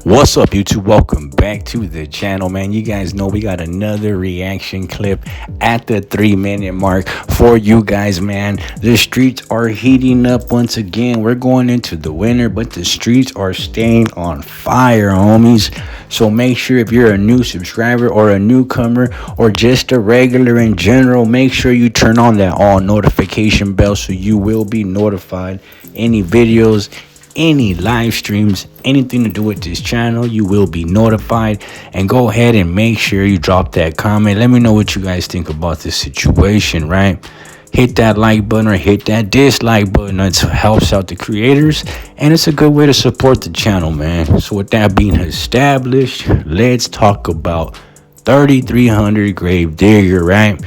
What's up, YouTube? Welcome back to the channel, man. You guys know we got another reaction clip at the 3-minute mark for you guys, man. The streets are heating up once again. We're going into the winter, but the streets are staying on fire, homies. So make sure if you're a new subscriber or a newcomer or just a regular in general, make sure you turn on that all notification bell so you will be notified. Any videos, any live streams, anything to do with this channel, you will be notified. And go ahead and make sure you drop that comment. Let me know what you guys think about this situation, right? Hit that like button or hit that dislike button. It helps out the creators and it's a good way to support the channel, man. So with that being established, let's talk about 3300 Grave Digger, right?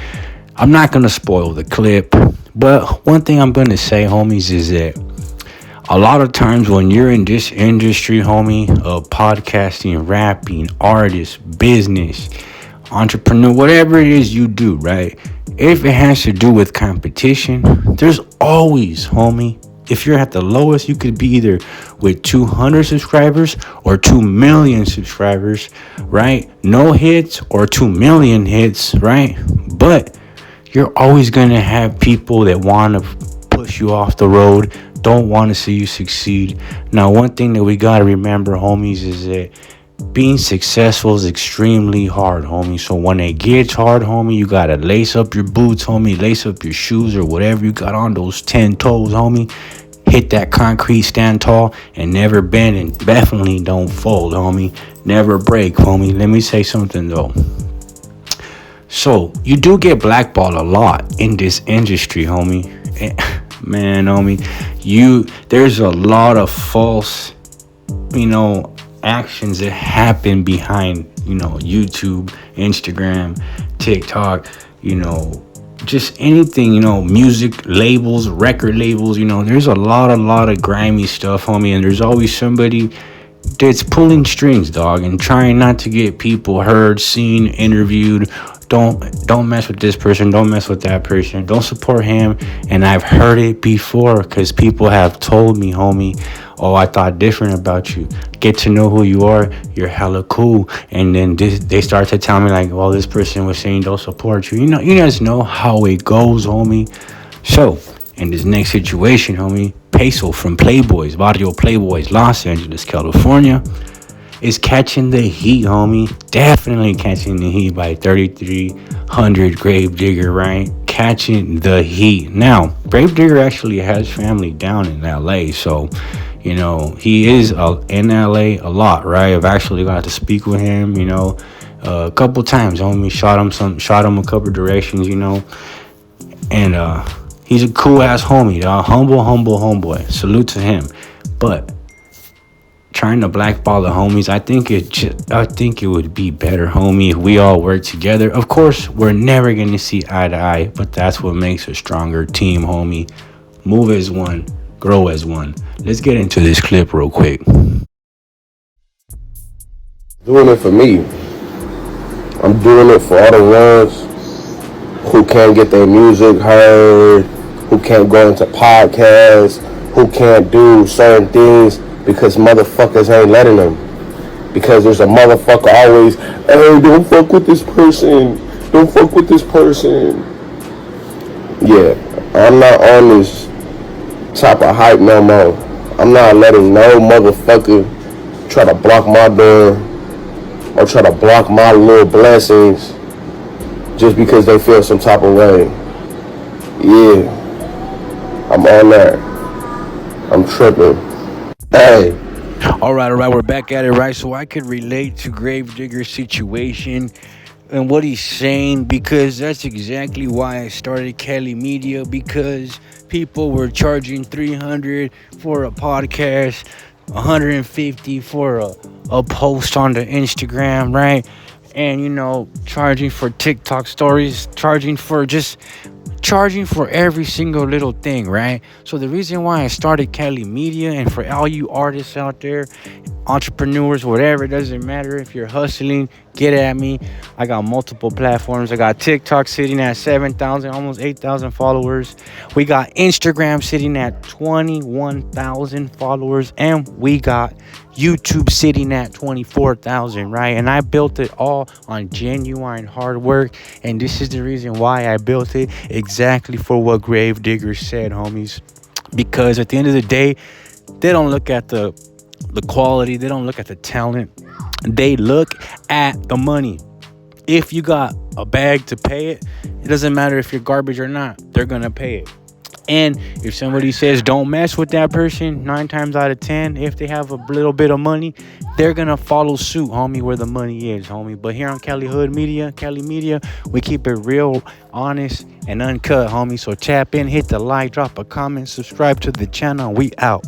I'm not gonna spoil the clip, but one thing I'm gonna say, homies, is that a lot of times when you're in this industry, homie, of podcasting, rapping, artist, business, entrepreneur, whatever it is you do, right? If it has to do with competition, there's always, homie, if you're at the lowest, you could be either with 200 subscribers or 2 million subscribers, right? No hits or 2 million hits, right? But you're always going to have people that want to push you off the road, don't want to see you succeed. Now, one thing that we got to remember, homies, is that being successful is extremely hard, homie. So when it gets hard, homie, you got to lace up your boots, homie, lace up your shoes or whatever you got on, those 10 toes, homie. Hit that concrete, stand tall, and never bend, and definitely don't fold, homie. Never break, homie. Let me say something, though. So you do get blackballed a lot in this industry, homie. Man, homie, there's a lot of false, actions that happen behind, YouTube, Instagram, TikTok, just anything, music labels, record labels, there's a lot of grimy stuff, homie, and there's always somebody that's pulling strings, dog, and trying not to get people heard, seen, interviewed. Don't mess with this person, don't mess with that person, don't support him. And I've heard it before because people have told me, homie, oh, I thought different about you. Get to know who you are, you're hella cool. And then they start to tell me like, well, this person was saying don't support you. You guys know how it goes, homie. So in this next situation, homie, Peso from Playboys, Barrio Playboys, Los Angeles, California, is catching the heat, homie. Definitely catching the heat by 3300 Grave Digger, right? Catching the heat. Now, Grave Digger actually has family down in LA, so he is in LA a lot, right? I've actually got to speak with him, a couple times, homie. Shot him a couple directions, and he's a cool ass homie, dog. Humble homeboy. Salute to him. But trying to blackball the homies, I think it would be better, homie, if we all work together. Of course, we're never gonna see eye to eye, but that's what makes a stronger team, homie. Move as one, grow as one. Let's get into this clip real quick. Doing it for me. I'm doing it for all the ones who can't get their music heard, who can't go into podcasts, who can't do certain things because motherfuckers ain't letting them. Because there's a motherfucker always, hey, don't fuck with this person. Don't fuck with this person. Yeah, I'm not on this type of hype no more. I'm not letting no motherfucker try to block my door or try to block my little blessings just because they feel some type of way. Yeah, I'm on that. I'm tripping. Hey. All right, we're back at it, right? So I could relate to Grave Digger's situation and what he's saying, because that's exactly why I started Kelly Media, because people were charging 300 for a podcast, 150 for a post on the Instagram, right? And charging for TikTok stories, charging for every single little thing, right? So the reason why I started Kelly Media, and for all you artists out there, entrepreneurs, whatever, it doesn't matter. If you're hustling, get at me. I got multiple platforms. I got TikTok sitting at 7,000, almost 8,000 followers. We got Instagram sitting at 21,000 followers, and we got YouTube sitting at 24,000, right? And I built it all on genuine hard work, and this is the reason why I built it, exactly for what Gravedigger said, homies. Because at the end of the day, they don't look at the quality, they don't look at the talent, they look at the money. If you got a bag to pay it, it doesn't matter if you're garbage or not, they're gonna pay it. And if somebody says don't mess with that person, 9 times out of 10, if they have a little bit of money, they're gonna follow suit, homie, where the money is, homie. But here on Cali Media, we keep it real, honest, and uncut, homie. So tap in, hit the like, drop a comment, subscribe to the channel. We out.